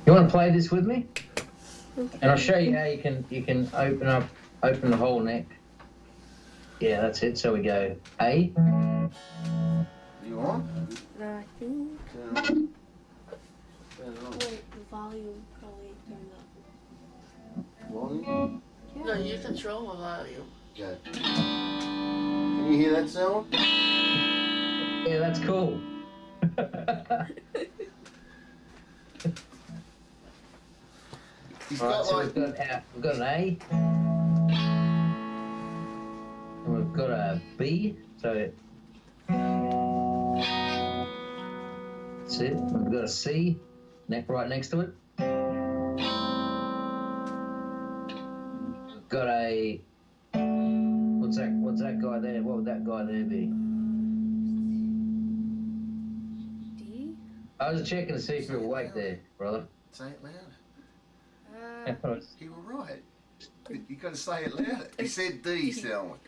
You want to play this with me? Okay. And I'll show you how you can open the whole neck. Yeah, that's it. So we go A. You on? I think. Turn it on. Turn it on. Wait, the volume probably turned up. Volume? Yeah. No, you control the volume. Okay. Can you hear that, Selwyn? Yeah, that's cool. He's All right, got so like... we've got an A, and we've got a B. So that's it. We've got a C, neck right next to it. We've got a what's that guy there? What would that guy there be? D? I was checking to see if you're awake there, brother. Say it louder. You were right. You got to say it louder. He said D, Selwyn.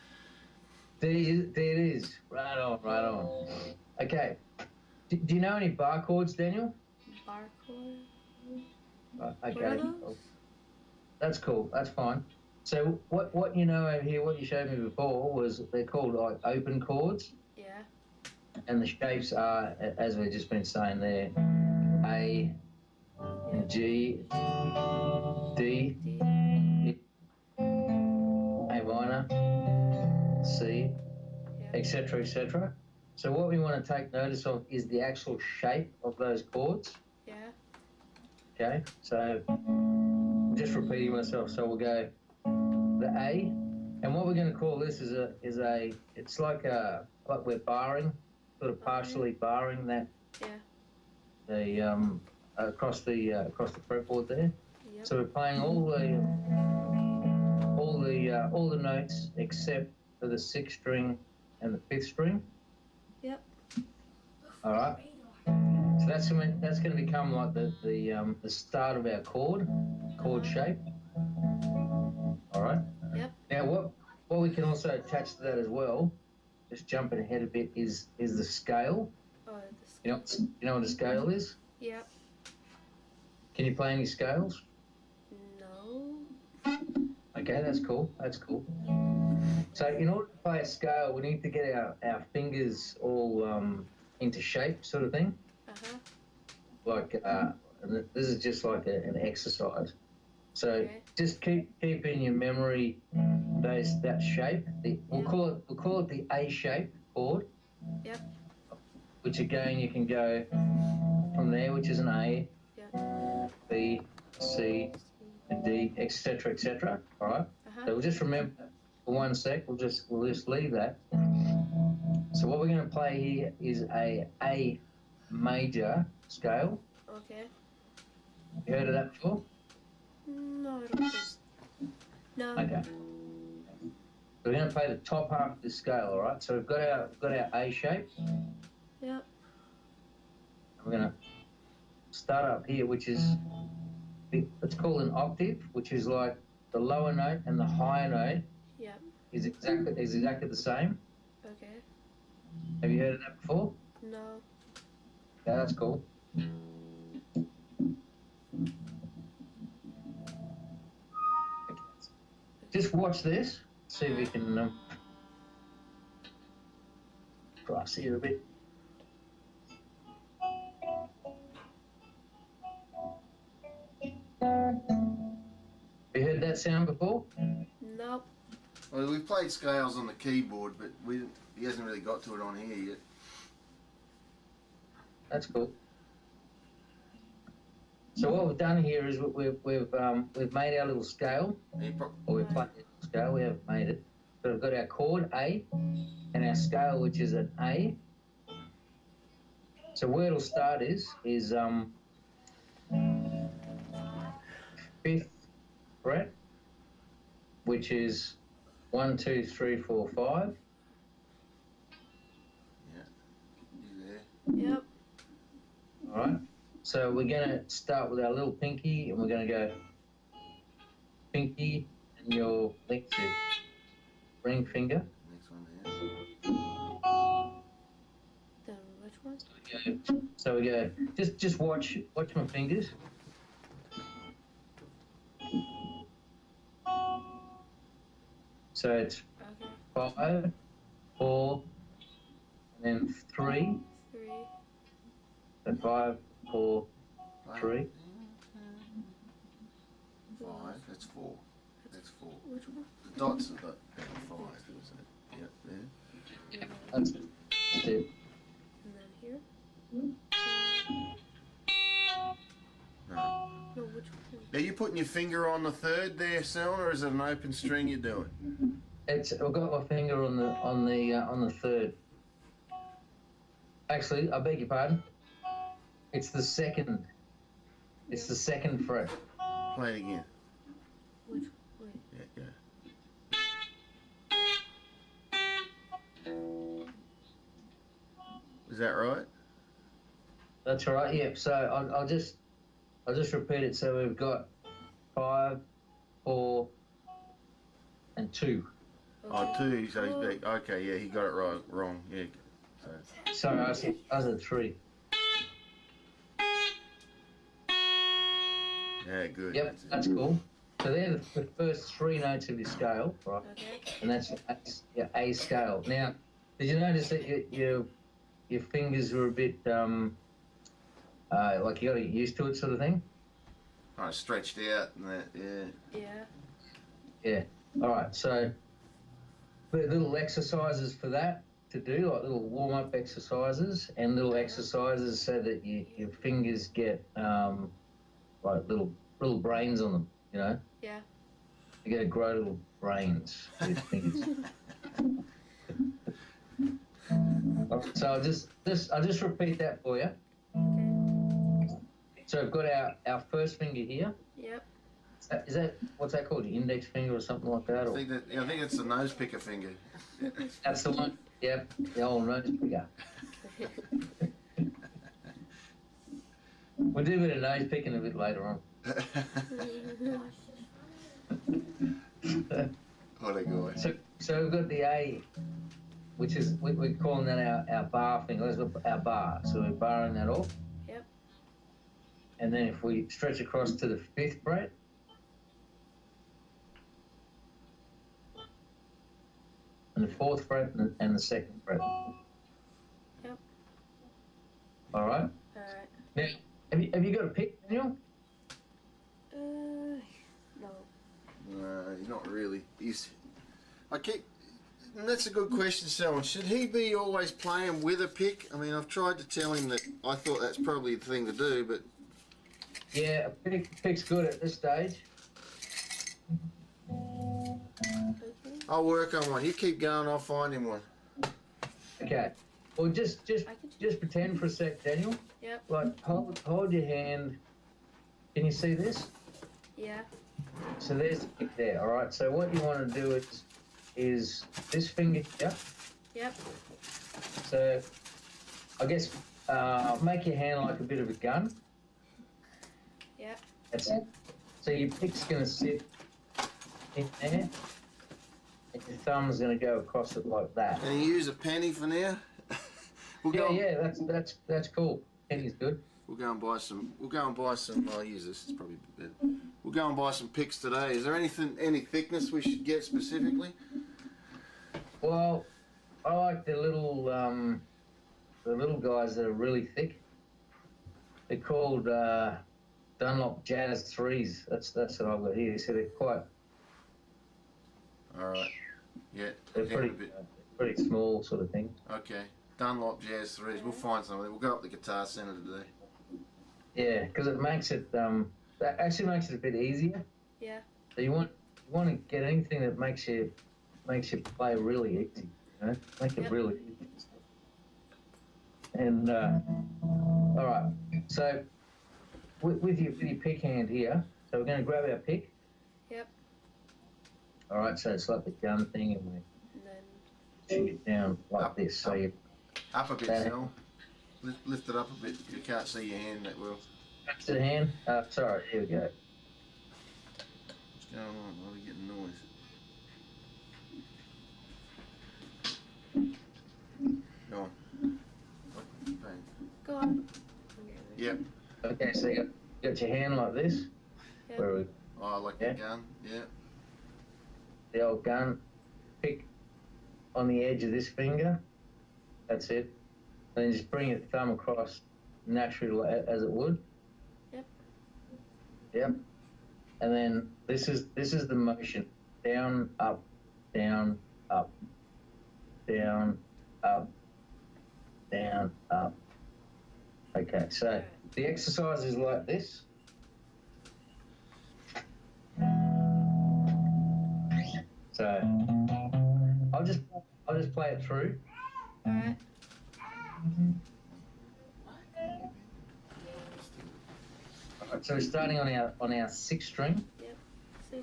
D it is. Right on, right on. Okay. Do you know any bar chords, Daniel? Bar chord? Okay. What are those? That's cool. That's fine. So what you know over here, what you showed me before, was they're called like open chords. Yeah. And the shapes are, as we've just been saying there, A, and G, D, A minor, C, etc., etc. So what we want to take notice of is the actual shape of those chords. Yeah. Okay, so I'm just repeating myself. So we'll go the A, and what we're going to call this is it's like we're barring, sort of partially barring that. Yeah. Across the fretboard there. Yep. So we're playing all the notes except for the 6th string and the 5th string. Yep. All right. So that's going to become like the start of our chord shape. All right. Yep. Now what we can also attach to that as well, just jumping ahead a bit, is the scale. Oh, You know what a scale is? Yep. Can you play any scales? No. Okay, that's cool. That's cool. So in order to play a scale, we need to get our fingers all into shape, sort of thing. Like this is just like an exercise. So just keep in your memory that shape. We'll call it the A shape chord. Yep. Which again you can go from there, which is an A, B, C, and D, etc., etc. All right. So we'll just remember for one sec. We'll just leave that. So what we're going to play here is A major scale. Okay. You heard of that before? No, I don't think so. No. Okay. We're going to play the top half of the scale. All right. So we've got our A shape. Yep. We're going to start up here, which is, let's call an octave, which is like the lower note and the higher note. Yep. Is exactly the same. Okay. Have you heard of that before? No. Yeah, that's cool. Just watch this. See if we can cross here a bit. Have you heard that sound before? Nope. Well, we've played scales on the keyboard, but he hasn't really got to it on here yet. That's cool. So what we've done here is we've made our little scale, or we've played a scale. We haven't made it, but we've got our chord A and our scale, which is an A. So where it'll start is 5th fret, which is 1, 2, 3, 4, 5. Yeah. You there? Yep. All right. So we're going to start with our little pinky, and we're going to go pinky and your ring finger. Next one there. Then which one? So we go. Just watch my fingers. So it's 5, 4, and then 3. 3. So 5, 4, 3. 5, that's 4. That's 4. Which one? The dots are the 5, isn't it? Yep, there. Yeah, that's it. That's it. And then here? No. No, which one? Are you putting your finger on the 3rd there, Selwyn, or is it an open string you're doing? I've got my finger on the 3rd. Actually, I beg your pardon. It's the 2nd. It's the 2nd fret. Play it again. Which way? Yeah. Is that right? That's right. Yeah. So I'll just repeat it. So we've got 5, 4, and 2. Oh, 2. So he's big. Okay, yeah, he got it right. Wrong. Yeah. So. Sorry, I said 3. Yeah, good. Yep, that's cool. So they're the first 3 notes of your scale, right? Okay. And that's your A scale. Now, did you notice that your fingers were a bit like you got to get used to it, sort of thing? Kind of stretched out and that. Yeah. Yeah. Yeah. All right. So, little exercises for that to do, like little warm-up exercises and little exercises so that your fingers get like little brains on them. You know. Yeah. You got to grow little brains with your fingers. So I'll just repeat that for you. Okay. So I've got our first finger here. Yep. Is that what's that called? Your index finger or something like that? I think it's the nose picker finger. That's the one. Yep, the old nose picker. We'll do a bit of nose picking a bit later on. What a guy. So we've got the A, which is we're calling that our bar finger. Let's look at our bar. So we're barring that off. Yep. And then if we stretch across to the 5th fret, and the 4th fret and the 2nd fret. Yep. All right. All right. Now, have you got a pick, Daniel? No. No, not really. And that's a good question, Selwyn. Should he be always playing with a pick? I mean, I've tried to tell him that I thought that's probably the thing to do, but... Yeah, a pick's good at this stage. I'll work on one. You keep going, I'll find him one. Okay. Well, just pretend for a sec, Daniel. Yep. Like, hold your hand. Can you see this? Yeah. So there's the pick there, all right? So what you want to do is this finger here. Yep. So I guess make your hand like a bit of a gun. Yep. That's it. So your pick's going to sit in there, and your thumb's going to go across it like that. Can you use a penny for now? Yeah, that's cool. Penny's good. We'll go and buy some. I'll use this. It's probably better. We'll go and buy some picks today. Is there any thickness we should get specifically? Well, I like the little guys that are really thick. They're called Dunlop Jazz 3s. That's what I've got here. So they're quite. All right. Yeah. They're pretty small, sort of thing. Okay. Dunlop Jazz 3s. We'll find some of them. We'll go up to the Guitar Centre today. Yeah, because it makes it that actually makes it a bit easier. Yeah. So you want to get anything that makes you play really easy. You know, make it really easy. And all right, so with your pick hand here, so we're going to grab our pick. Yep. All right, so it's like the gun thing, and we then shoot it down like this. So you up a bit, Sal. Lift it up a bit. You can't see your hand that well. back to the hand. Sorry, here we go. What's going on? Why are we getting noise? Go on. Bang. go on. Yep. Okay, so you got your hand like this, Yep. where we Oh, like Yeah. the gun. Yeah. The old gun. Pick on the edge of this finger. That's it. And then just bring your thumb across naturally as it would. Yep. Yep. And then this is the motion. Down, up, down, up, down, up, down, up. Okay, so the exercise is like this. So I'll just play it through. All right. All right, so we're starting on our sixth string. Yep. Six.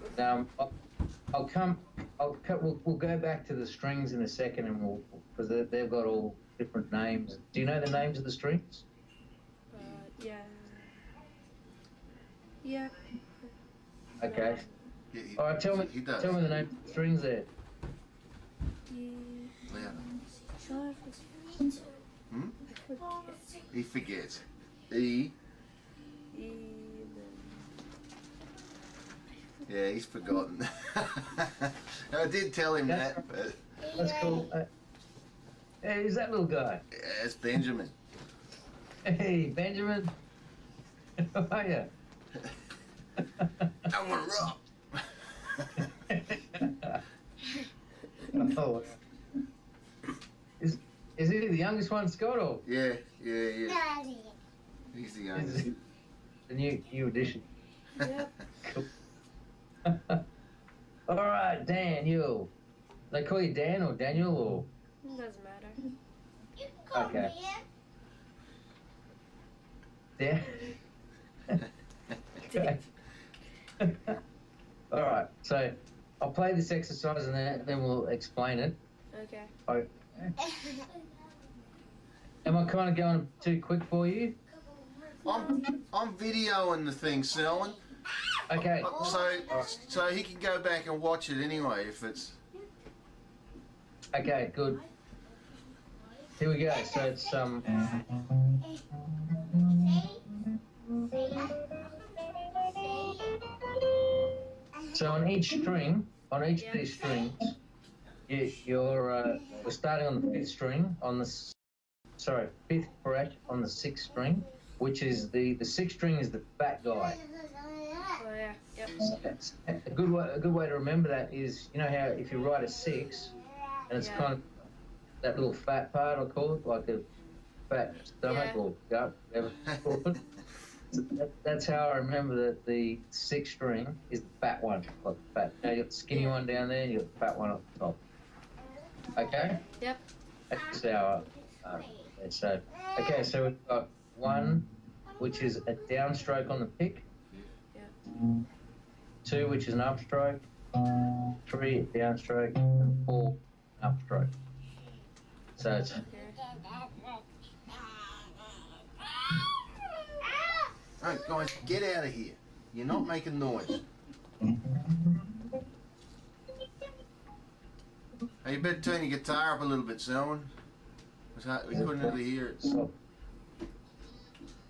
We'll go back to the strings in a second, and because they've got all different names. Do you know the names of the strings? Yeah. Yeah. Okay. Yeah, All right, tell me he does. the name of the strings there. Louder. No, Hmm? I forget. He forgets. E. E. Yeah, he's forgotten. I did tell him that, but That's cool. Hey, who's that little guy? yeah, it's Benjamin. Hey, Benjamin. How are you? I want to rock. Oh, is he the youngest one, Scott, or Yeah. He's the is youngest. it the new addition? Yep. Cool. All right, Daniel. They call you Dan or Daniel or? It doesn't matter. Okay. Dan. Okay. All right. So I'll play this exercise and then we'll explain it. Okay. Okay. Am I kind of going too quick for you? I'm videoing the thing, Selwyn. Okay. So he can go back and watch it anyway if it's. Okay. Good. Here we go. So it's So on each string, on each of these strings, we're starting on the fifth string on the fifth fret on the sixth string, which is the sixth string is the fat guy. Oh yeah. Yep. A good way to remember that is, you know how if you write a six, and it's kind of that little fat part, I call it, like a fat stomach or gut, whatever you call it. That's how I remember that the sixth string is the fat one, like the fat. You got the skinny one down there, and you got the fat one up the top. Okay? Yep. That's how. So we've got one, which is a downstroke on the pick. Yeah. Two, which is an upstroke. Three, a downstroke, and four, an upstroke. So it's. Hey, guys, get out of here. You're not making noise. Hey, you better turn your guitar up a little bit, Selwyn. We couldn't really hear it.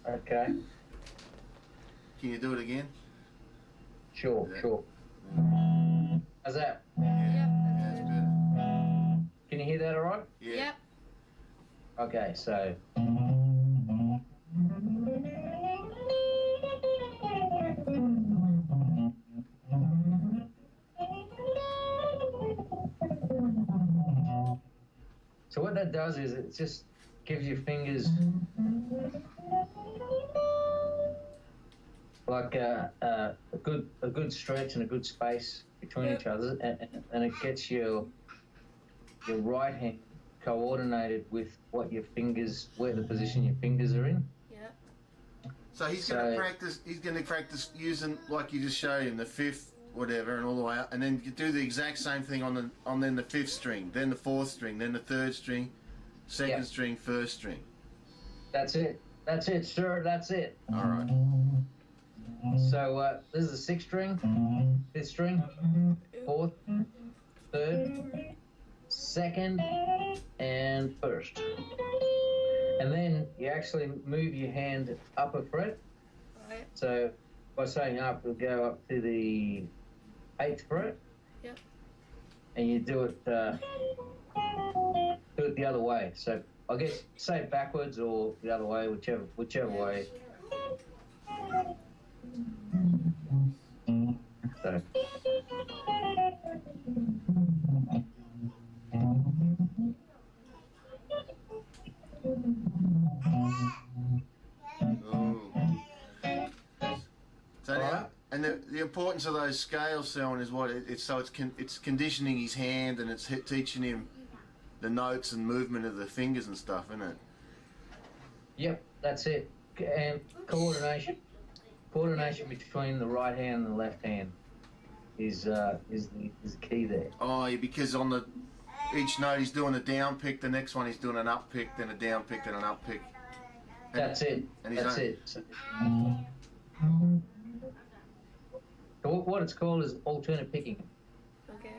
Okay. Can you do it again? Sure. How's that? Yeah, that's better. Can you hear that all right? Yeah. Yep. Okay, so. So what that does is it just gives your fingers like a good stretch and a good space between each other, and it gets your right hand coordinated with where the position your fingers are in. Yep. So he's going to practice. He's going to practice using, like you just showed him, the fifth, whatever, and all the way up, and then you do the exact same thing on then the fifth string, then the fourth string, then the third string, second string, first string. That's it, sir. That's it. All right. So this is the sixth string, fifth string, fourth, third, second, and first. And then you actually move your hand up a fret. Right. So by saying up, you'll go up to the 8th fret. Yep. And you do it the other way. So I guess say backwards or the other way, whichever way. So. So now, and the importance of those scales, Selwyn, is what it's conditioning his hand, and it's teaching him the notes and movement of the fingers and stuff, isn't it? Yep, that's it. And coordination between the right hand and the left hand is the key there. Oh, yeah, because on each note he's doing a down pick, the next one he's doing an up pick, then a down pick, then an up pick. That's it. That's it. So what it's called is alternate picking. Okay.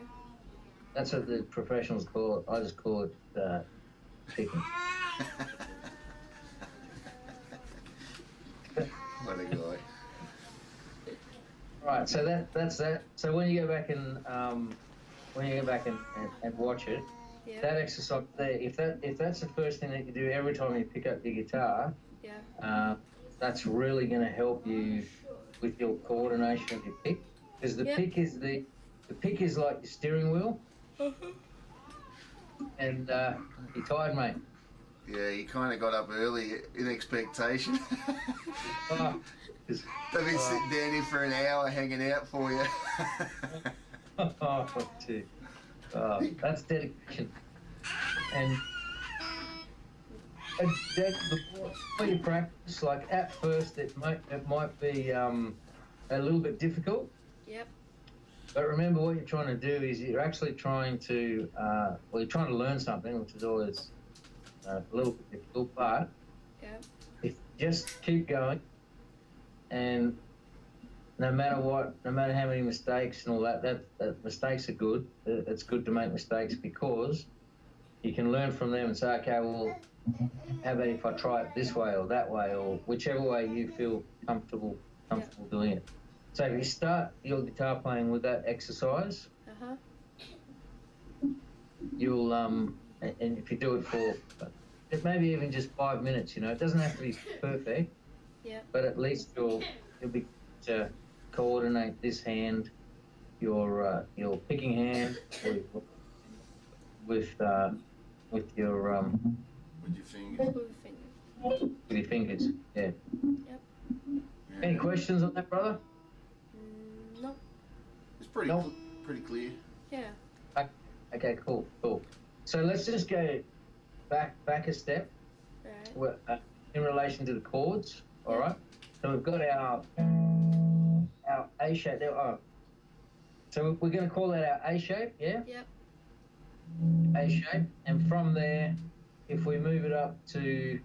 That's what the professionals call it. I just call it picking. What a guy. Right. So that's that. So when you go back and watch it, Yeah. that exercise there. If that's the first thing that you do every time you pick up your guitar, Yeah. That's really going to help you with your coordination of your pick, because the pick is the pick is like your steering wheel. And you're tired, mate. Yeah, he kind of got up early in expectation. They've been sitting down here for an hour hanging out for you. That's dedication. And the more you practice, like at first it might be a little bit difficult. Yep. But remember, what you're trying to do is you're actually trying to you're trying to learn something, which is always a little bit difficult. But if you just keep going, and no matter how many mistakes and all that mistakes are good. It's good to make mistakes because you can learn from them and say, okay, well, how about if I try it this way or that way, or whichever way you feel comfortable doing it. So if you start your guitar playing with that exercise, you'll and if you do it for maybe even just 5 minutes, it doesn't have to be perfect, but at least you'll be to coordinate this hand, your picking hand with your With your fingers. with your fingers. Yeah. Yep. Any questions on that, brother? No. It's pretty clear. Yeah. Okay, cool. So let's just go back a step. Right. In relation to the chords. All right. So we've got our A shape there. Oh. So we're going to call that our A shape. Yeah. Yep. A shape, and from there, if we move it up to,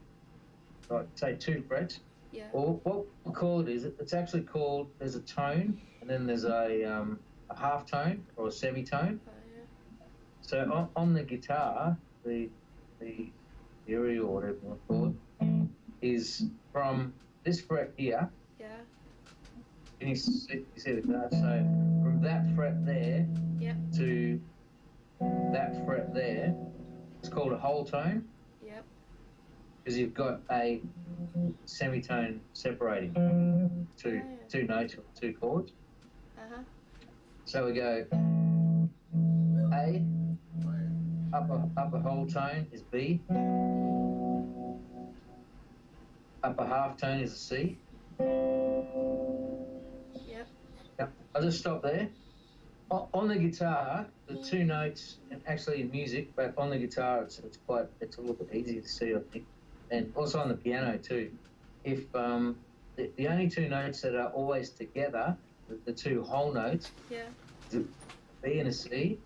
like, say 2 frets. Yeah. Or what we'll call it is, it's actually called, there's a tone, and then there's a half tone or a semitone. Oh, yeah. So on the guitar, the theory or whatever you want to call it, is from this fret here. Yeah. Can you see the guitar? So from that fret there to that fret there, it's called a whole tone. Yep. Because you've got a semitone separating two notes or 2 chords. So we go A, upper whole tone is B, upper half tone is a C. Yep. I'll just stop there. On the guitar, the 2 notes, and actually in music, but on the guitar it's a little bit easier to see, I think, and also on the piano too. If the only 2 notes that are always together, the 2 whole notes, is a B and a C,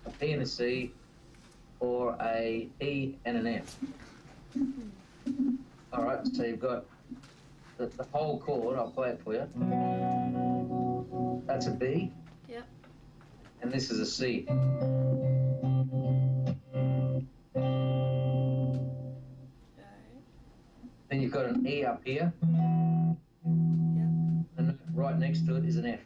a B and a C, or a E and an F. All right, so you've got the whole chord. I'll play it for you. That's a B. Yep. And this is a C. Right. Then you've got an E up here. Yep. right next to it is an F.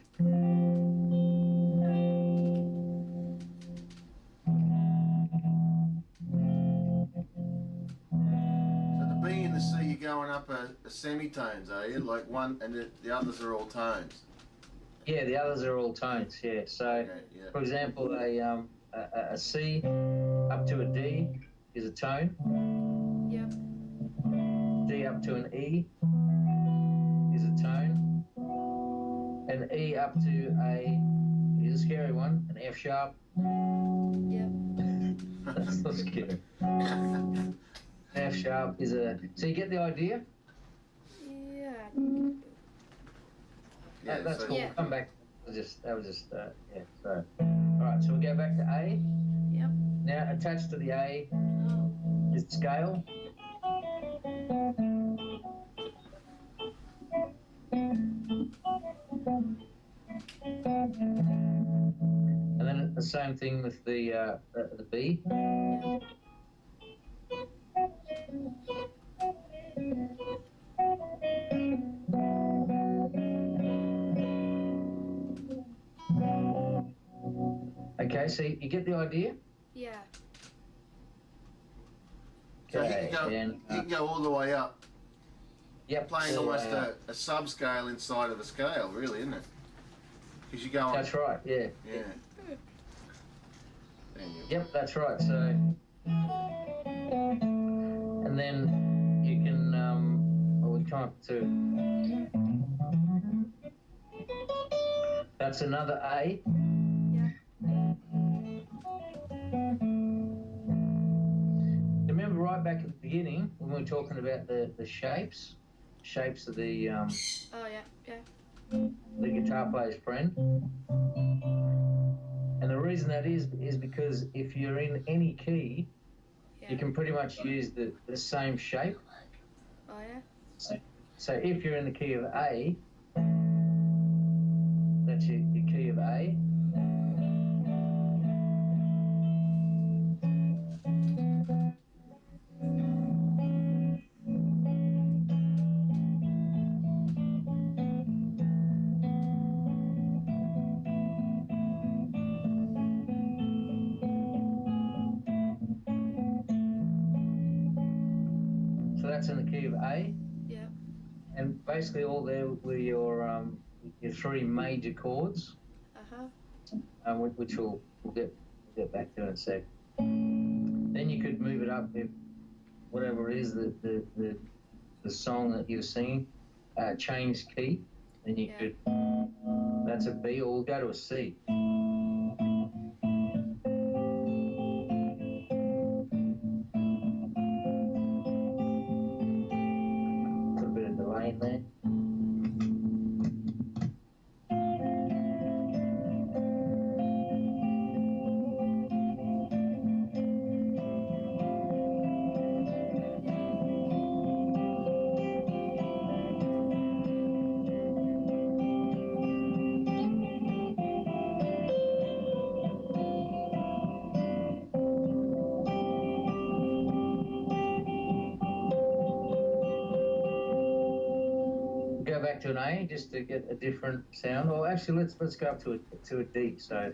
So the B and the C, you're going up a semitones, are you? Like one, and the others are all tones. Yeah, the others are all tones. Yeah. So, Okay, yeah. for example, a C up to a D is a tone. Yep. D up to an E is a tone. An E up to a is a scary one. An F sharp. Yep. That's not scary. F sharp is a. So you get the idea? Yeah. Yeah, That's so cool. Yeah. We'll come back. That was just yeah. So, all right. So we go back to A. Yep. Now attached to the A Oh. is the scale. And then the same thing with the B. Okay, so you get the idea? Yeah. So he Okay, can go all the way up, yep. playing so, almost a subscale inside of a scale, really, isn't it? Because you go on. That's right, yeah. Yeah. There you go. Yep, that's right. So, and then you can, well, we come up to, that's another A. Yeah. Remember right back at the beginning when we were talking about the shapes of the Oh yeah. Yeah. the guitar player's friend. And the reason that is because if you're in any key, Yeah. you can pretty much use the same shape. Oh yeah. So if you're in the key of A, that's your key of A. So that's in the key of A. Yep. And basically all there were your three major chords, which we'll get back to in a sec. Then you could move it up if whatever it is the song that you're singing, change key. Then you could, that's a B, or we'll go to a C. Put a bit of delay in there. Go back to an A just to get a different sound. Or actually, let's go up to a D. So.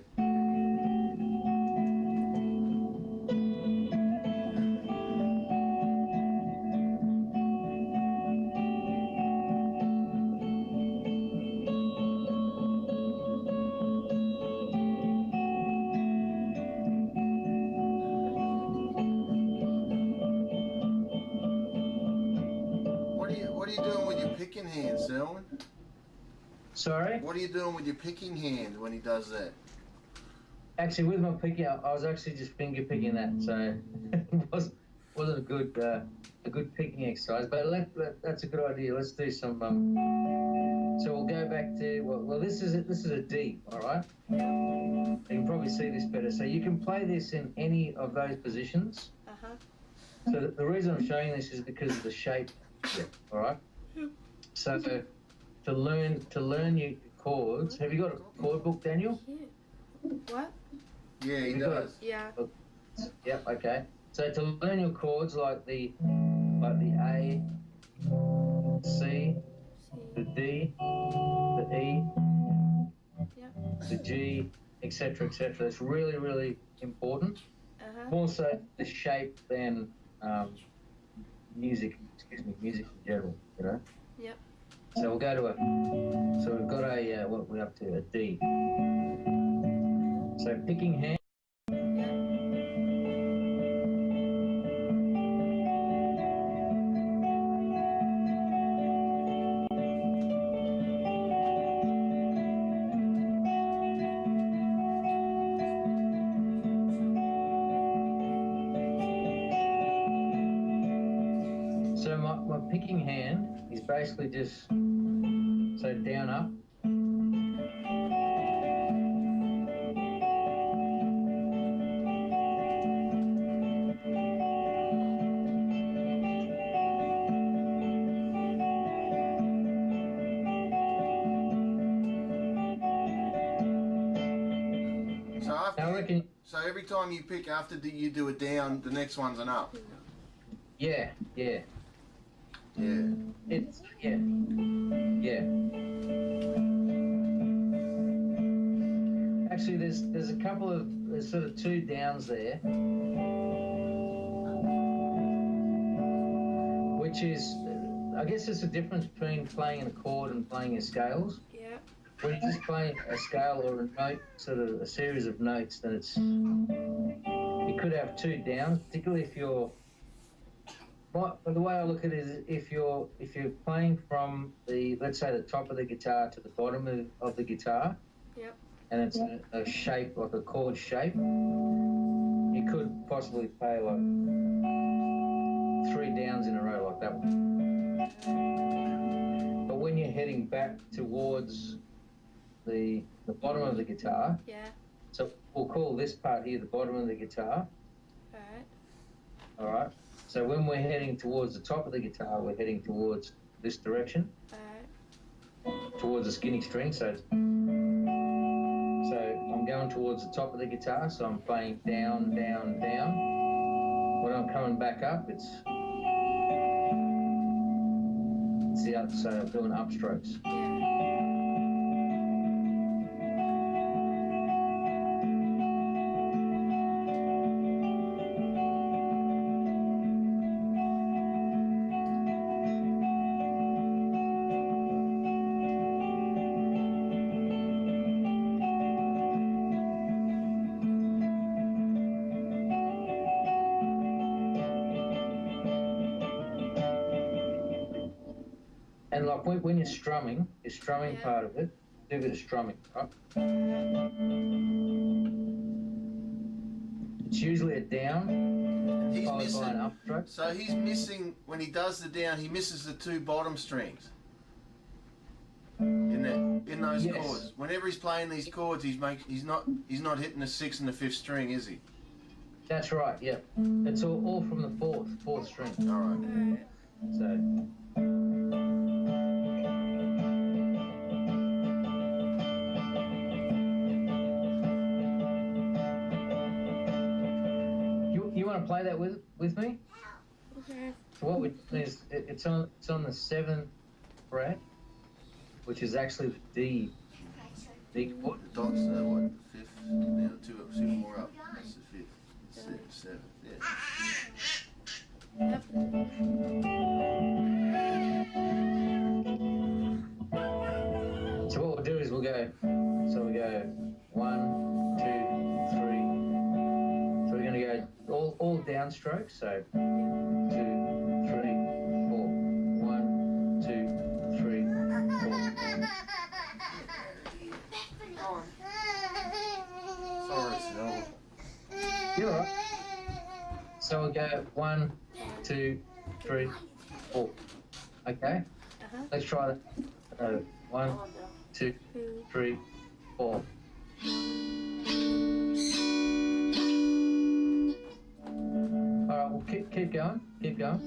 What are you doing with your picking hand, Selwyn? Sorry? What are you doing with your picking hand when he does that? Actually, with my picking, I was actually just finger picking that, so it wasn't a good picking exercise. But that's a good idea. Let's do some. So we'll go back to well, this is a D, all right. You can probably see this better. So you can play this in any of those positions. So the reason I'm showing this is because of the shape. All right. So to learn your chords, have you got a chord book, Daniel? What? Yeah, he does. Yeah. Yep. Okay. So to learn your chords like the A, C, the D, the E, Yep. the G, etc., etc. It's really, really important. More so the shape than music in general, you know? Yep. So we'll go to so we've got what we're up to, a D. So picking hand. So my picking hand is basically just, so down, up. So every time you pick after you do a down, the next one's an up. Yeah. It's yeah. Actually, there's a couple of sort of two downs there, which is, I guess, it's the difference between playing a chord and playing your scales. Yeah. When you're just playing a scale or a note, sort of a series of notes, then you could have two downs, particularly if you're. But the way I look at it is, if you're playing from let's say the top of the guitar to the bottom of the guitar, yep, and it's a shape, like a chord shape, you could possibly play like three downs in a row like that one. But when you're heading back towards the bottom of the guitar, so we'll call this part here the bottom of the guitar. All right. So when we're heading towards the top of the guitar, we're heading towards this direction, towards the skinny string. So I'm going towards the top of the guitar, so I'm playing down, down, down. When I'm coming back up, it's the up, so I'm doing upstrokes. And like when you're strumming, part of it, do a bit of strumming, right? It's usually a down, followed by an upstroke. So he's missing, when he does the down, he misses the two bottom strings. In those chords. Whenever he's playing these chords, he's not hitting the 6th and the 5th string, is he? That's right, yeah. It's all from the fourth string. All right. So. You want to play that with me? Okay. So what we do is it's on the 7th fret, which is actually the D chord. The dots are what, the 5th? Now two more up. That's the 5th. 7th, yeah. Yep. So what we'll do is we go 1, 2, 3. So we're going to go all down strokes. So 2, 3, 4. 1, 2, 3, 4. Sorry, Selwyn. You're all right. So we'll go 1, 2, 3, 4. Okay? Let's try that. 1, 2, 3, 4. All right, we'll keep going. Keep going.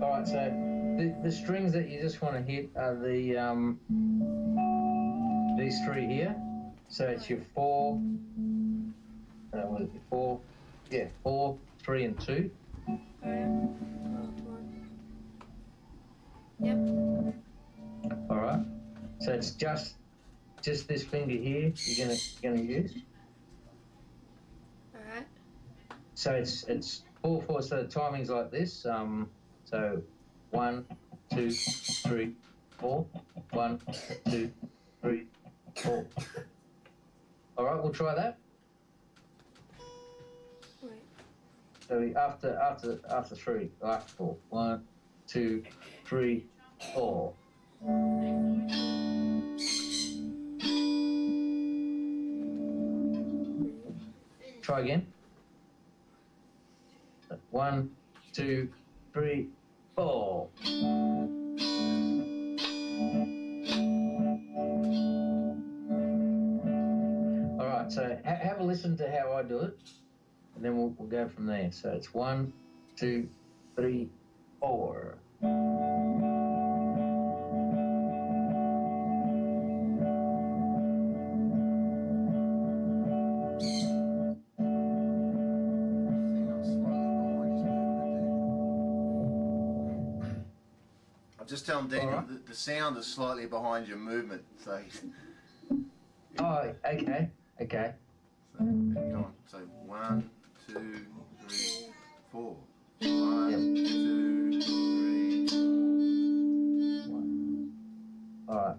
All right, so the strings that you just want to hit are these three here. So it's your 4. What is it? 4. Yeah, 4, 3, and 2. So it's just this finger here you're gonna use. All right. So it's 4/4. So the timing's like this. So 1, 2, 3, 4. 1, 2, 3, 4. All right, we'll try that. Right. So after 3, after 4. 1, 2, 3, 4. Try again. 1, 2, 3, 4. All right, so have a listen to how I do it, and then we'll go from there. So it's 1, 2, 3, 4. Just tell him, Daniel, the sound is slightly behind your movement. So. Oh, okay. So, go on. So 1, 2, 3, 4. 1, 2, 3. 1. All right.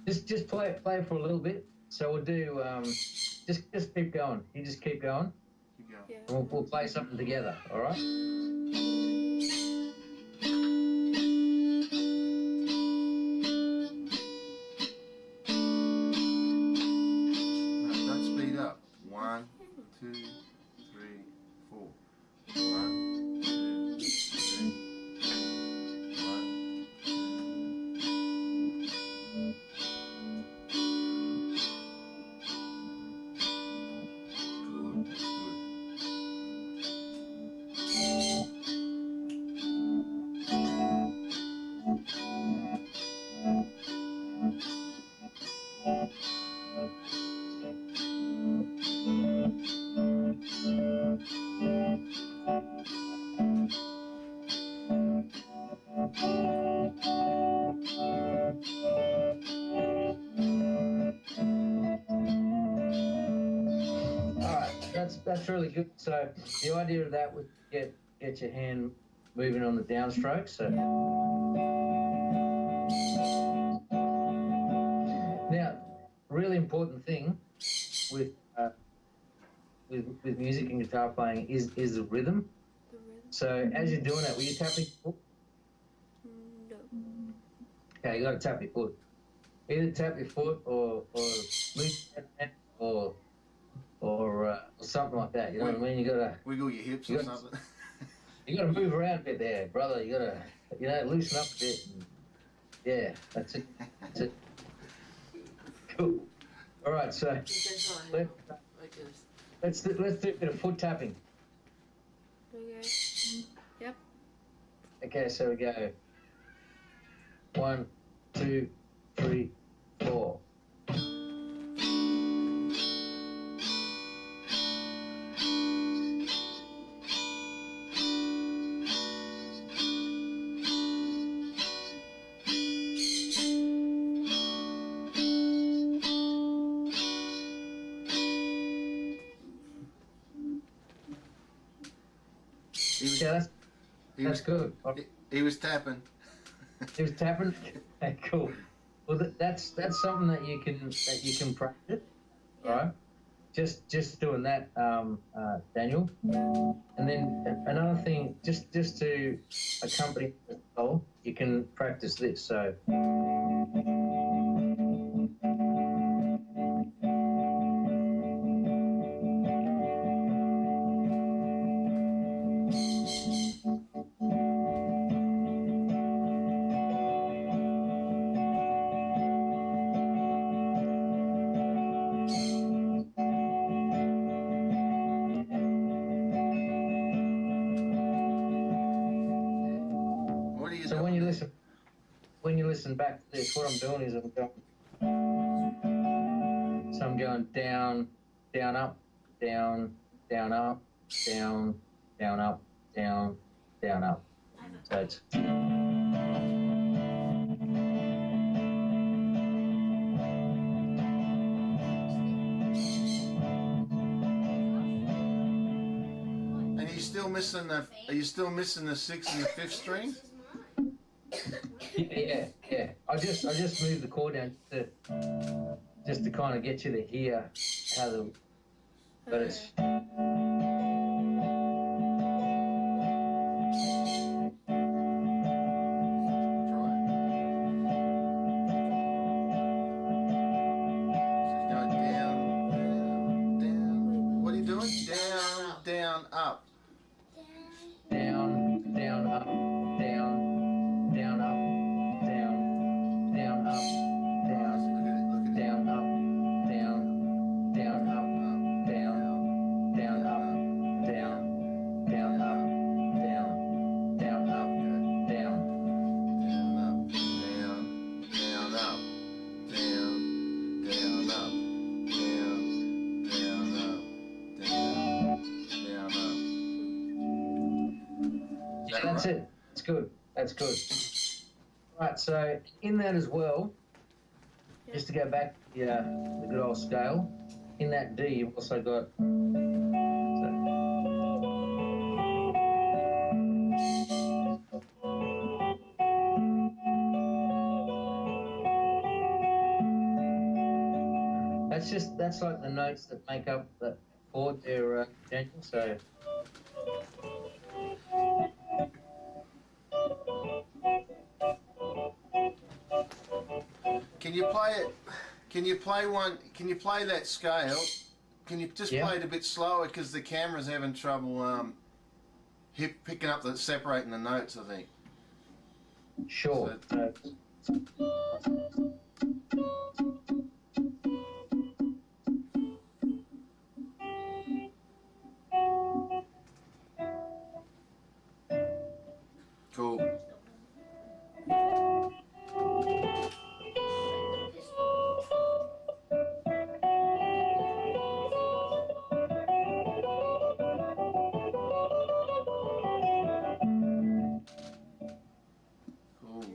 Just play it for a little bit. So we'll do just keep going. You just keep going. Keep going. Yeah. And we'll play something together. All right. Don't speed up. 1, 2, 3, 4. 1, 2, 3. 1, 2. Good. That's really good. So the idea of that was get your hand moving on the downstroke. So now, really important thing with music and guitar playing is the rhythm. The rhythm. So as you're doing that, will you tap your foot? No. Okay, you got to tap your foot. Either tap your foot or loose your hand or something like that. You know what I mean? You gotta wiggle your hips or something. You gotta move around a bit there, brother. You gotta loosen up a bit. And, yeah, that's it. That's it. Cool. All right, so let's do a bit of foot tapping. Okay. Yep. Okay, so we go 1, 2, 3, 4. That's good. He was tapping. He was tapping. Okay, cool. Well, that's something that you can practice, right? Just doing that, Daniel. And then another thing, just to accompany the song, you can practice this. So. So when you listen back to this, what I'm doing is I'm going down, down, up, down, down, up, down, down, up, down, down, up. So it's missing the? Are you still missing the 6th and the 5th string? Yeah. I just moved the chord down just to kind of get you to hear how the. But it's. That's it. That's good. That's good. Right, so in that as well, just to go back to the good old scale, in that D you've also got. That's like the notes that make up the chord there, Daniel. So. Can you play it? Can you play one? Can you play that scale? Can you just play it a bit slower because the camera's having trouble picking up separating the notes, I think. Sure. Cool.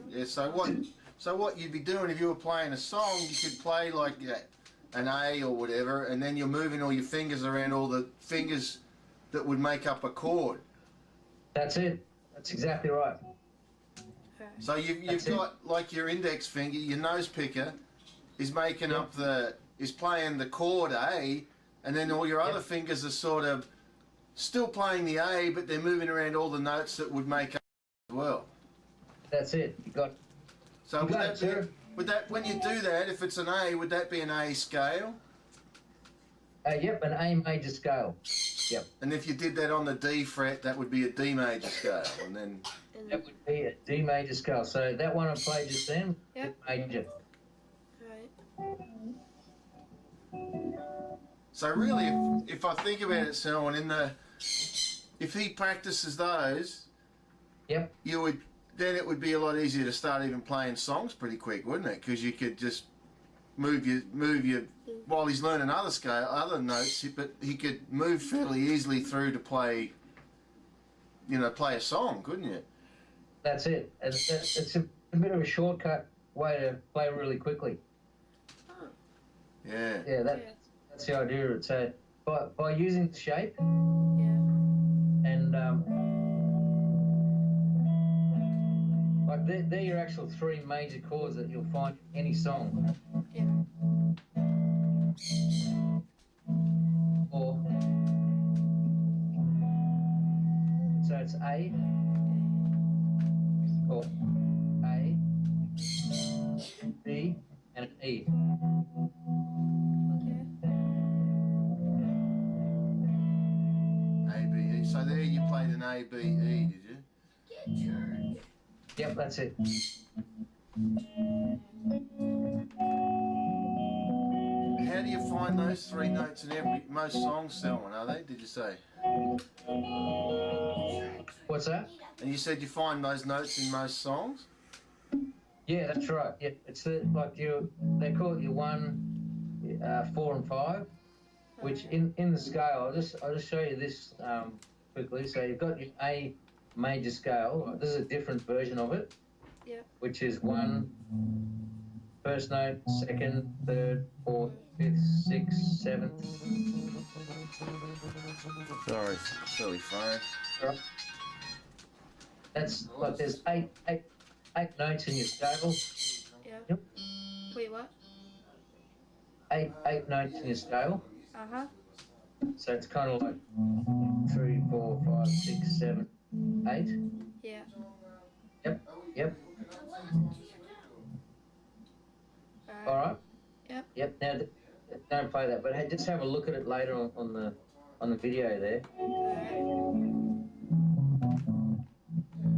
Yeah, so what you'd be doing if you were playing a song, you could play like an A or whatever, and then you're moving all your fingers around all the fingers that would make up a chord. That's it. That's exactly right. So you've got like your index finger, your nose picker is making up is playing the chord A, and then all your other fingers are sort of still playing the A, but they're moving around all the notes that would make up as well. That's it. You got. So would that when you do that, if it's an A, would that be an A scale? Yep, an A major scale. Yep. And if you did that on the D fret, that would be a D major scale, and then. That would be a D major scale. So that one I played just then, major. Right. So really, if I think about it, Selwyn, if he practices those, then it would be a lot easier to start even playing songs pretty quick, wouldn't it? Because you could just move your while he's learning other notes, but he could move fairly easily through to play a song, couldn't you? That's it. It's a bit of a shortcut way to play really quickly. Oh. Yeah. Yeah, that's the idea of it. So by using the shape and like they're your actual 3 major chords that you'll find in any song. Yeah. Or so it's A. Or A, B, and an E. Okay. A, B, E. So there you played an A, B, E, did you? Yep, that's it. How do you find those 3 notes in most songs, Selwyn, are they? Did you say? What's that? And you said you find those notes in most songs? Yeah, that's right. Yeah, it's they call it your 1, 4, and 5, which in the scale. I'll just show you this quickly. So you've got your A major scale. This is a different version of it. Yeah. Which is 1, first note, second, third, fourth, fifth, sixth, seventh. Sorry, silly phone. Right. That's like there's eight notes in your scale. Yeah. Yep. Wait, what? Eight notes in your scale. Uh-huh. So it's kind of like 3, 4, 5, 6, 7, 8. Yeah. Yep. All right. Yep. Now, don't play that, but hey, just have a look at it later on the video there.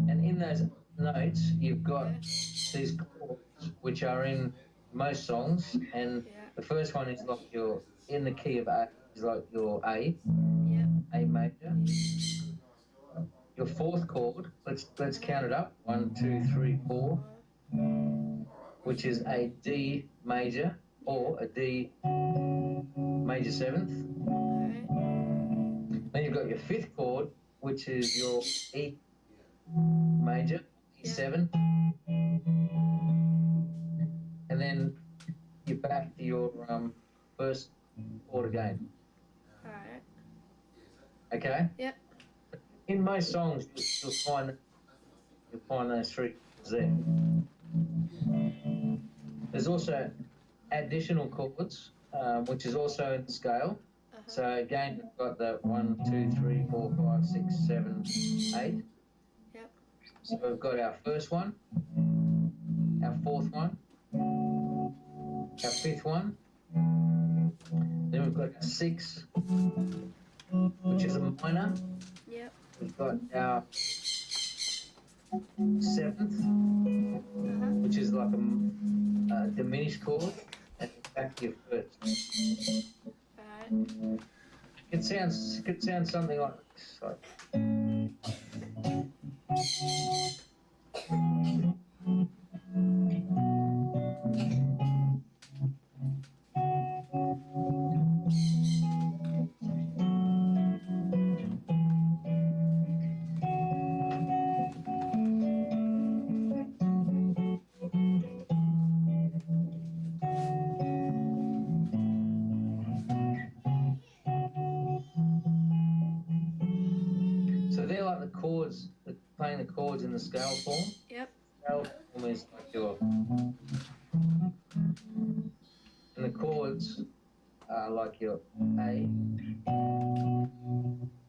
And in those notes, you've got these chords which are in most songs, and the first one is like you're in the key of A, is like your A, A major. Your fourth chord, let's count it up. 1, 2, 3, 4, which is a D major or a D major seventh. Then you've got your fifth chord, which is your E major, E7. And then you're back to your first chord again. Alright. Okay? Yep. In most songs, you'll find those three chords there. There's also additional chords, which is also in the scale. So again, we've got the 1, 2, 3, 4, 5, 6, 7, 8. Yep. So we've got our first one, our fourth one, our fifth one. Then we've got our 6, which is a minor. Yep. We've got our 7th, which is like a diminished chord, and back to your first. Alright. It could sound something like this. So they're like the chords, playing the chords in the scale form. Yep. Scale form is like your, and the chords are like your A.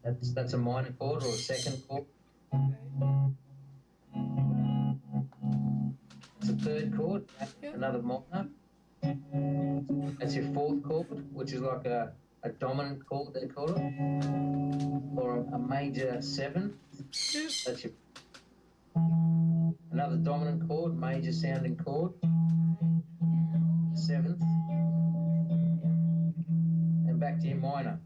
That's a minor chord or a second chord. It's a third chord, another minor. That's your fourth chord, which is like a dominant chord, they call it, or a major 7. That's your another dominant chord, major sounding chord, 7th, and back to your minor.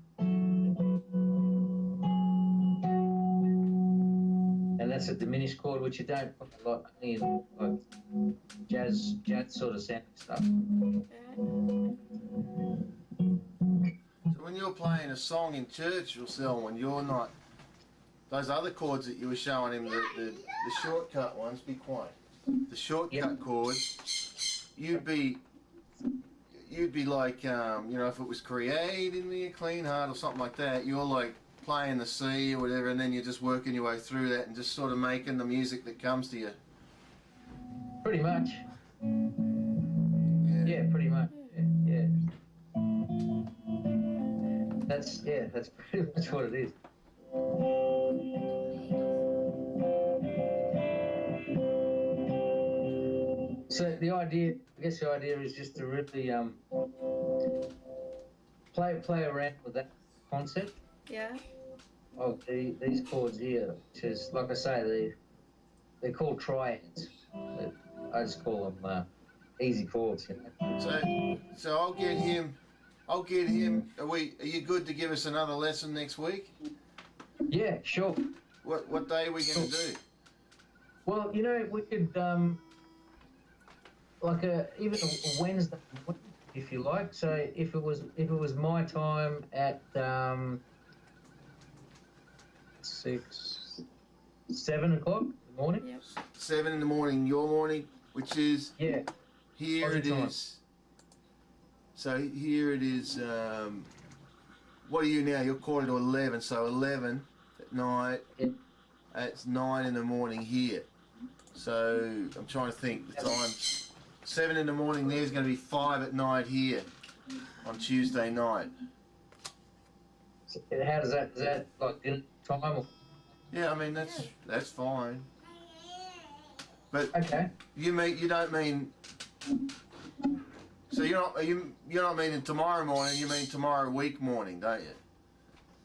And that's a diminished chord, which you don't put a lot only in like jazz sort of sound stuff. So when you're playing a song in church, or Selwyn, you're not those other chords that you were showing him, the shortcut ones. Be quiet. The shortcut chords, you'd be like, if it was create in me a clean heart or something like that, you're like playing the C or whatever, and then you're just working your way through that and just sort of making the music that comes to you. Pretty much. Yeah, pretty much. Yeah. That's pretty much what it is. So the idea is just to really play around with that concept. Yeah. Of these chords here, which is, like I say, they're called triads. I just call them easy chords. You know? So I'll get him. Are you good to give us another lesson next week? Yeah, sure. What day are we going to do? Well, we could even a Wednesday, if you like. So if it was my time at 7 o'clock in the morning. Yep. 7 in the morning, your morning, which is yeah Here it is. So here it is. What are you now? You're 10:45. So 11 at night. Yeah. It's 9 in the morning here. So I'm trying to think the time. 7 in the morning there's going to be 5 at night here on Tuesday night. So how does that? Is that like dinner time? Or? Yeah, I mean that's fine. But Okay. you don't mean. So you're not meaning tomorrow morning. You mean tomorrow week morning, don't you?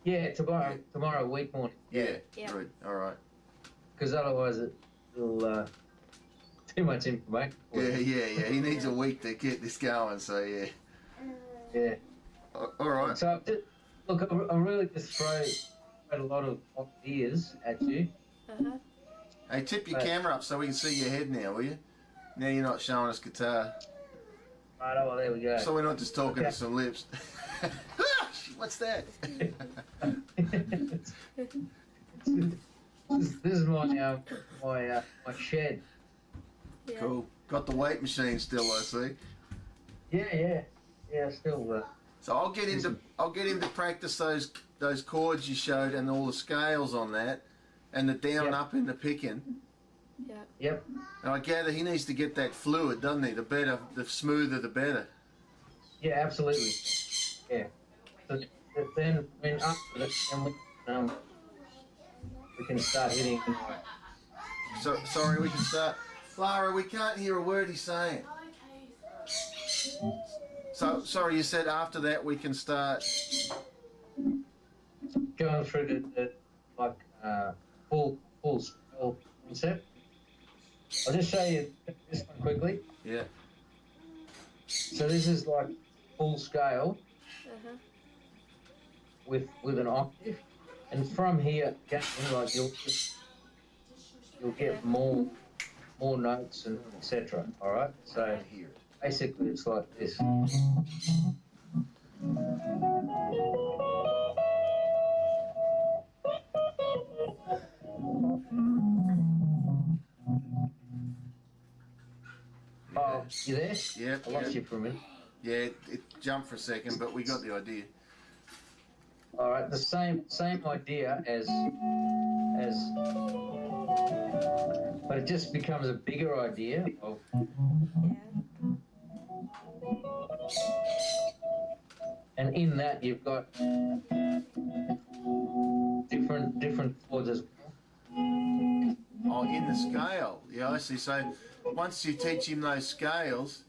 Yeah, tomorrow week morning. Yeah. Yeah. Good. All right. Because otherwise it'll too much information. Yeah. He needs a week to get this going. So yeah. Yeah. All right. So look, I really just throw a lot of ideas at you. Hey, tip your camera up so we can see your head now, will you? Now you're not showing us guitar. Right, oh, well, there we go. So we're not just talking to some lips. What's that? This is my my shed. Yeah. Cool. Got the weight machine still, I see. Yeah. Still. So I'll get him to practice those chords you showed and all the scales on that, and the down Yep. up in the picking. Yeah. Yep. And I gather he needs to get that fluid, doesn't he? The smoother, the better. Yeah, absolutely. Yeah. So then when after that, then we can start hitting. So sorry, we can start. Lara, we can't hear a word he's saying. So sorry, you said after that we can start. Going through the like full scale concept. I'll just show you this one quickly. Yeah. So this is like full scale with an octave, and from here, again, like you'll get more notes and etc. All right. So Hear it. basically, it's like this. Oh, you there? Yep. I lost you for a minute. Yeah, it jumped for a second, but we got the idea. All right, the same idea as, but it just becomes a bigger idea of. And in that you've got different chords as well. Oh, in the scale. Yeah, I see. So once you teach him those scales,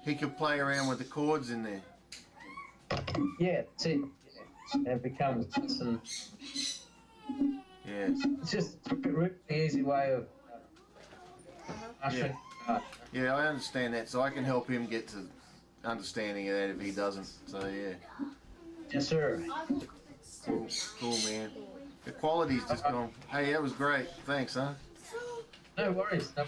he could play around with the chords in there. Yeah, see, and it becomes some. Yeah. It's just a really easy way of ushering. Yeah, I understand that, so I can help him get to understanding of that if he doesn't. So yeah. Yes, sir. Cool, man. The quality's just gone. Hey, that was great. Thanks, huh? No worries. No